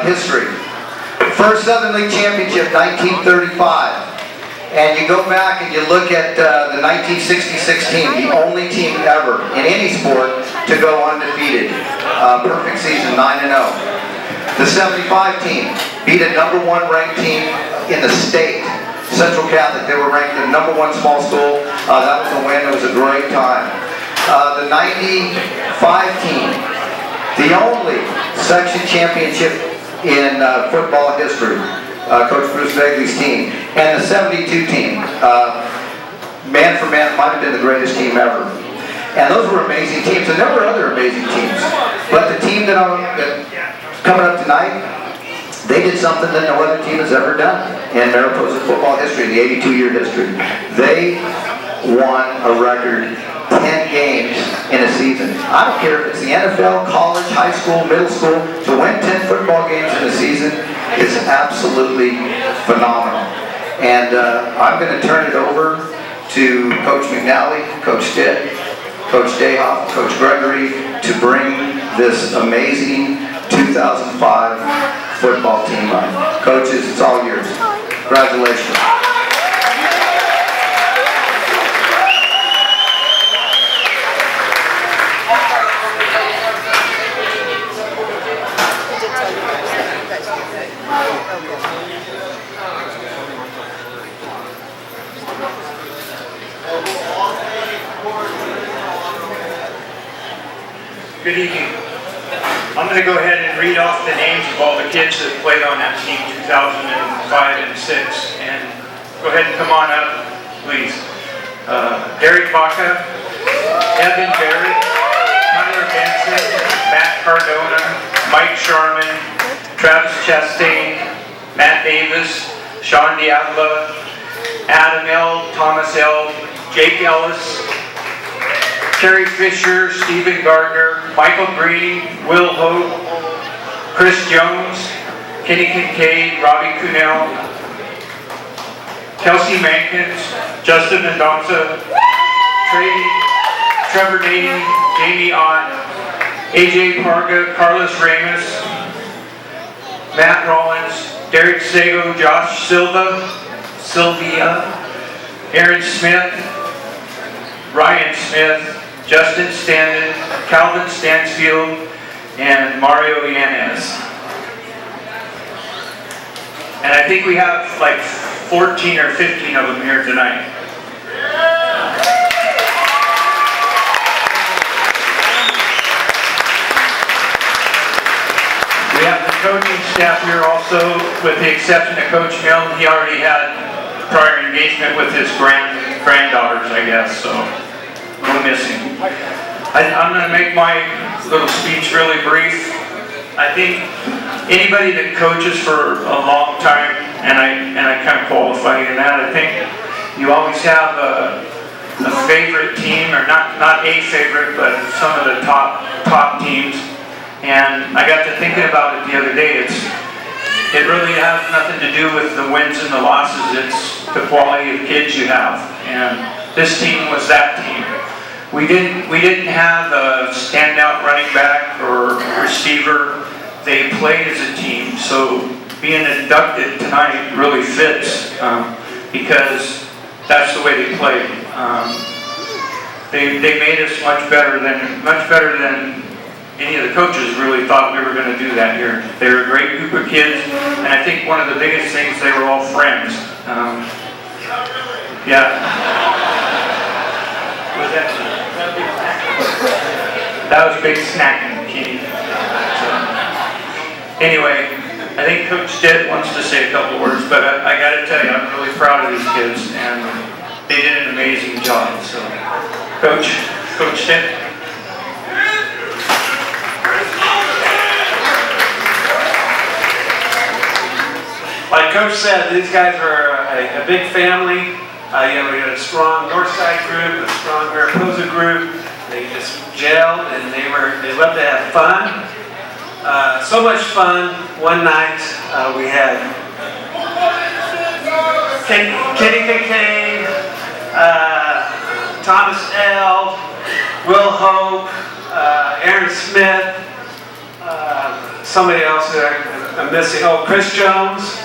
History. First Southern League Championship, 1935. And you go back and you look at the 1966 team, the only team ever in any sport to go undefeated. Perfect season, 9-0. The 75 team beat a #1 ranked team in the state, Central Catholic. They were ranked the #1 small school. That was a win. It was a great time. The 95 team, the only section championship in football history. Coach Bruce Begley's team. And the 72 team, man for man, might have been the greatest team ever. And those were amazing teams, and there were other amazing teams. But the team that coming up tonight, they did something that no other team has ever done in Mariposa football history, in the 82-year history. They won a record 10 games in a season. I don't care if it's the NFL, college, high school, middle school, to win 10 football games in a season is absolutely phenomenal. And I'm going to turn it over to Coach McNally, Coach Stitt, Coach Dayhoff, Coach Gregory to bring this amazing 2005 football team up. Coaches, it's all yours. Congratulations. Good evening. I'm going to go ahead and read off the names of all the kids that played on that team 2005 and 6. And go ahead and come on up, please. Derek Baca, Evan Barrett, Tyler Benson, Matt Cardona, Mike Sharman, Travis Chastain, Matt Davis, Sean Diabla, Adam L., Thomas L., Jake Ellis, Terry Fisher, Stephen Gardner, Michael Green, Will Hope, Chris Jones, Kenny Kincaid, Robbie Kuhnell, Kelsey Mankins, Justin Mendonça, Trevor Nady, Jamie Ott, AJ Parga, Carlos Ramos, Matt Rollins, Derek Sago, Josh Sylvia, Aaron Smith, Ryan Smith, Justin Standen, Calvin Stansfield, and Mario Yanez. And I think we have like 14 or 15 of them here tonight. We have the coaching staff here also, with the exception of Coach Milne. He already had prior engagement with his granddaughters, I guess, so we'll miss him. I'm going to make my little speech really brief. I think anybody that coaches for a long time, and I kind of qualify in that, I think you always have a favorite team, or not a favorite, but some of the top teams. And I got to thinking about it the other day. It really has nothing to do with the wins and the losses. It's the quality of kids you have, and this team was that team. We didn't have a standout running back or receiver. They played as a team. So being inducted tonight really fits because that's the way they played. They made us much better than any of the coaches really thought we were going to do that here. They were a great group of kids, and I think one of the biggest things, they were all friends. That was big snacking, Kenny. So, anyway, I think Coach Stitt wants to say a couple words, but I got to tell you, I'm really proud of these kids, and they did an amazing job. So, Coach Stitt. Like Coach said, these guys are a big family. We had a strong Northside group, a strong Mariposa group. They just gelled, and they loved to have fun. So much fun. One night we had Kenny Kincaid, Thomas L., Will Hope, Aaron Smith, somebody else that I'm missing. Oh, Chris Jones.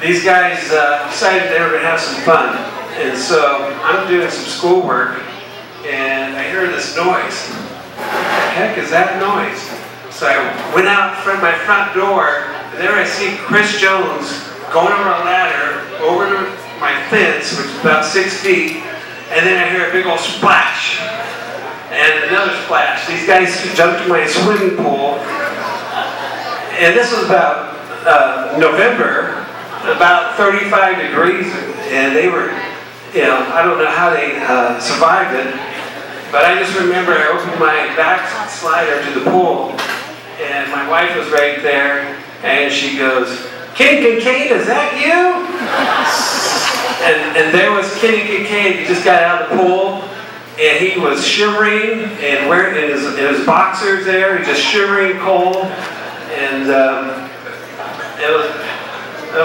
These guys decided they were going to have some fun. And so I'm doing some schoolwork, and I hear this noise. What the heck is that noise? So I went out from my front door, and there I see Chris Jones going over a ladder over to my fence, which is about 6 feet, and then I hear a big old splash. And another splash. These guys jumped in my swimming pool, and this was about November, about 35 degrees, and they were, I don't know how they survived it, but I just remember I opened my back slider to the pool, and my wife was right there, and she goes, "Kenny Kincaid, is that you?" and there was Kenny Kincaid. He just got out of the pool, and he was shivering and wearing his boxers there. He just shivering cold, and it was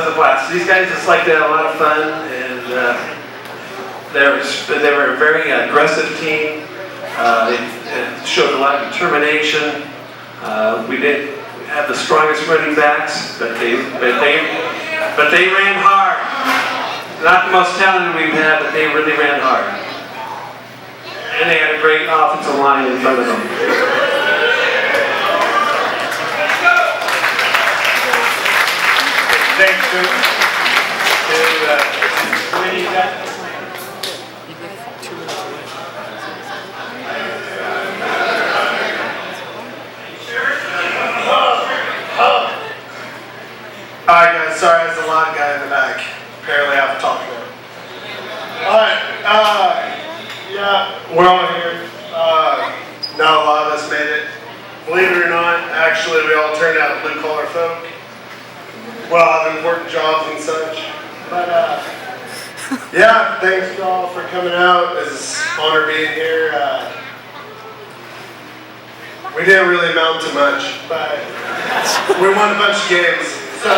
a blast. These guys just like to have a lot of fun, and they were a very aggressive team. They showed a lot of determination. We didn't have the strongest running backs, but they ran hard. Not the most talented we've had, but they really ran hard. And they had a great offensive line in front of them. Thanks, Coach. When you got Alright guys, sorry, there's a loud guy in the back. Apparently I have to talk to him. Alright, yeah, we're all here. Not a lot of us made it. Believe it or not, actually we all turned out blue collar folk. Well, having important jobs and such. But yeah, thanks y'all for coming out. It's an honor being here. We didn't really amount to much, but we won a bunch of games. So,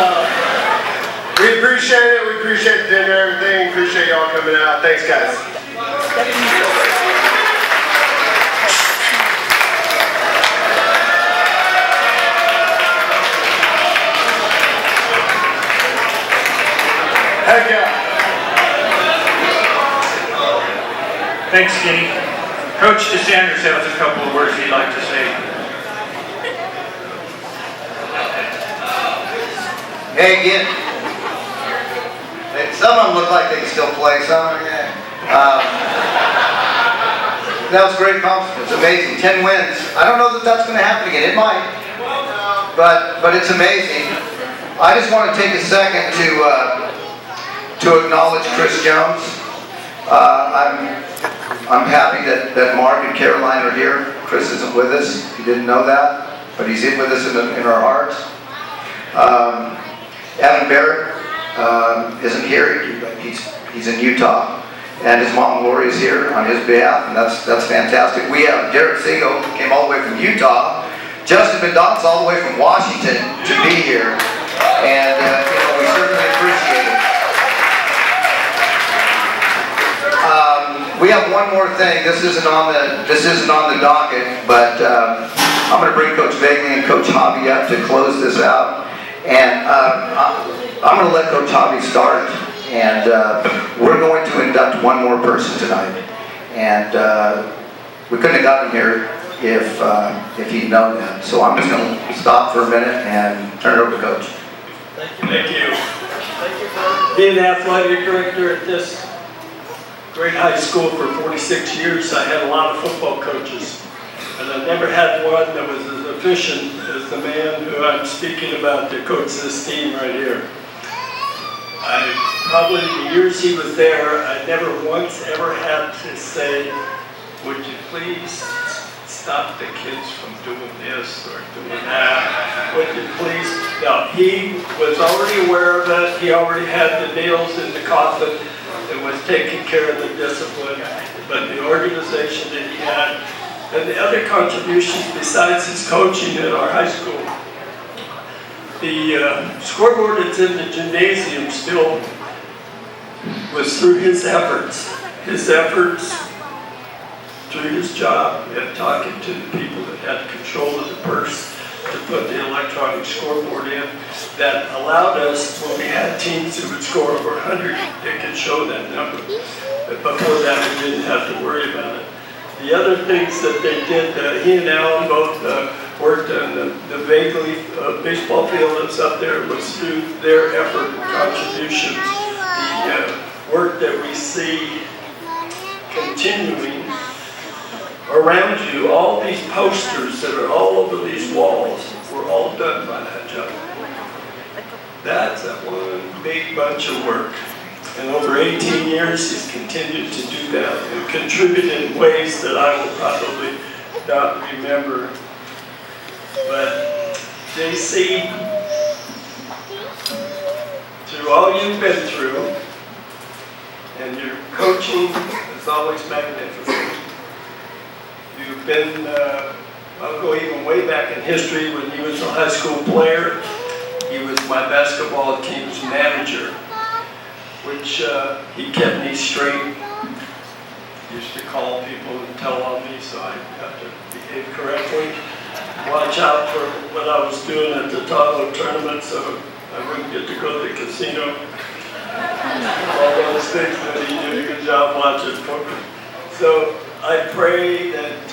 we appreciate it. We appreciate the dinner, everything. Appreciate y'all coming out. Thanks, guys. Heck yeah. Thanks, Kenny. Coach DeSanders has a couple of words he'd like to say. Hey, again, some of them look like they can still play, some, yeah. That was a great accomplishment. It's amazing. 10 wins. I don't know that that's going to happen again. It might, but it's amazing. I just want to take a second to acknowledge Chris Jones. I'm happy that Mark and Caroline are here. Chris isn't with us. If you didn't know that, but he's in with us in our hearts. Evan Barrett isn't here. He's in Utah, and his mom Lori is here on his behalf, and that's fantastic. We have Derek Siegel came all the way from Utah. Justin McDonald's all the way from Washington to be here, and we certainly appreciate it. We have one more thing. This isn't on the docket, but I'm going to bring Coach Vagley and Coach Hobby up to close this out. And I'm going to let Coach Hobby start, and we're going to induct one more person tonight. And we couldn't have gotten here if he'd known that. So I'm just going to stop for a minute and turn it over to Coach. Thank you. Being the athletic director at this great high school for 46 years, I had a lot of football coaches. And I never had one that was as efficient as the man who I'm speaking about to coach this team right here. Probably the years he was there, I never once ever had to say, would you please stop the kids from doing this or doing that? Would you please? No, he was already aware of it. He already had the nails in the coffin and was taking care of the discipline. But the organization that he had, and the other contributions besides his coaching at our high school. The scoreboard that's in the gymnasium still was through his efforts. His efforts through his job and talking to the people that had control of the purse to put the electronic scoreboard in, that allowed us, when we had teams that would score over 100, they could show that number. But before that, we didn't have to worry about it. The other things that they did, he and Alan both worked on the Vaguely baseball field that's up there, was through their effort and contributions. The work that we see continuing around you, all these posters that are all over these walls were all done by that gentleman. That's a one big bunch of work. And over 18 years, he's continued to do that and contributed in ways that I will probably not remember. But JC, through all you've been through, and your coaching is always magnificent. You've been, I'll go even way back in history when he was a high school player. He was my basketball team's manager, which he kept me straight. Used to call people and tell on me, so I have to behave correctly. Watch out for what I was doing at the Tahoe tournament, so I wouldn't get to go to the casino. All those things that he did a good job watching for me. So I pray that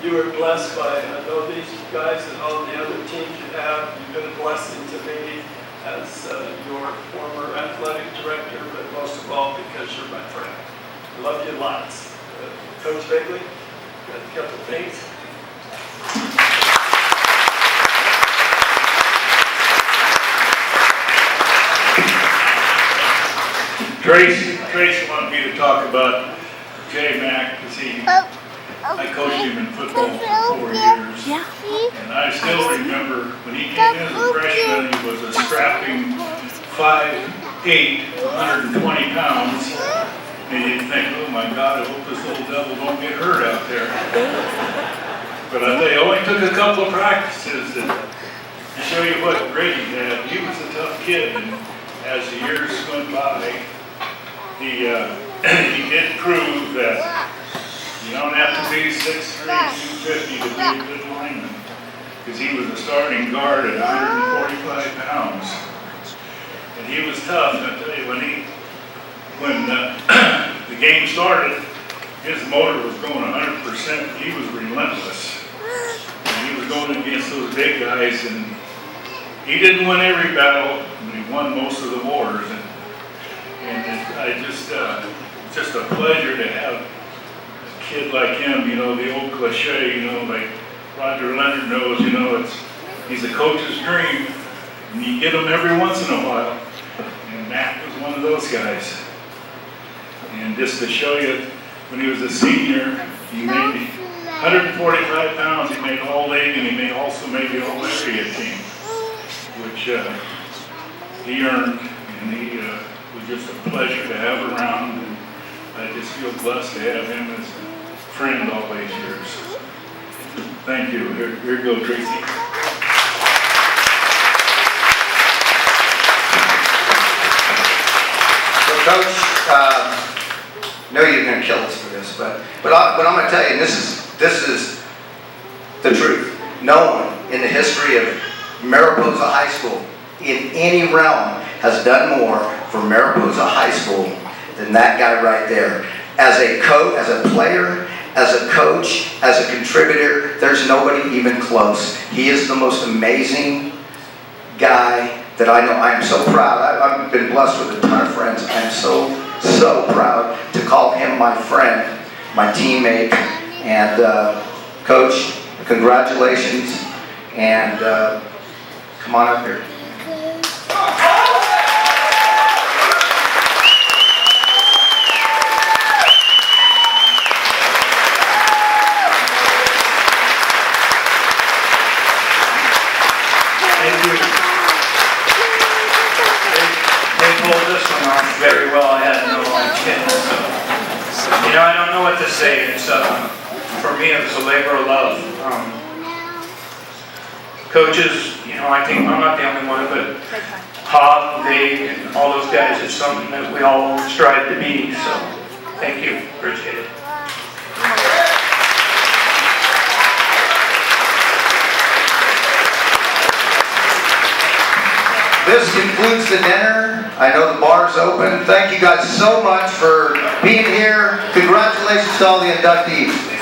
you were blessed by, I know these guys and all the other teams you have. You've been a blessing to me as your former athletic director, but most of all because you're my friend. I love you lots. Coach Vaguely, got a couple things. Tracy wanted me to talk about Jay Mack because I coached him in football for 4 years. And I still remember when he came in as a freshman, he was a strapping 5'8", 120 pounds. And you'd think, oh my God, I hope this little devil don't get hurt out there. But I tell you, it only took a couple of practices to show you what grit he had. He was a tough kid, and as the years went by, he did prove that you don't have to be 6'3", 250 to be a good lineman, because he was a starting guard at 145 pounds. And he was tough. I tell you, when the game started, his motor was going 100%. He was relentless. And he was going against those big guys, and he didn't win every battle, but he won most of the wars. And it's just a pleasure to have a kid like him, you know, the old cliche, you know, like Roger Leonard knows, you know, he's a coach's dream, and you get him every once in a while. And Matt was one of those guys. And just to show you, when he was a senior, he made 145 pounds, he made All-League, and he also made the All-Area team, which he earned, and he was just a pleasure to have around, and I just feel blessed to have him as a friend all these years. Thank you. Here you go, Tracy. So, Coach, I know you're going to kill us for this, but I'm going to tell you, and this is the truth. No one in the history of Mariposa High School in any realm has done more for Mariposa High School than that guy right there. As a coach, as a player, as a coach, as a contributor, there's nobody even close. He is the most amazing guy that I know. I'm so proud. I've been blessed with a ton of friends. I'm so proud to call him my friend, my teammate, and Coach, congratulations, and come on up here. Very well, I had no idea. You know, I don't know what to say. It's for me, it was a labor of love. Coaches, you know, I think I'm not the only one, but Hob, Dave, and all those guys, it's something that we all strive to be. So, thank you. Appreciate it. this concludes the dinner. I know the bar's open. Thank you guys so much for being here. Congratulations to all the inductees.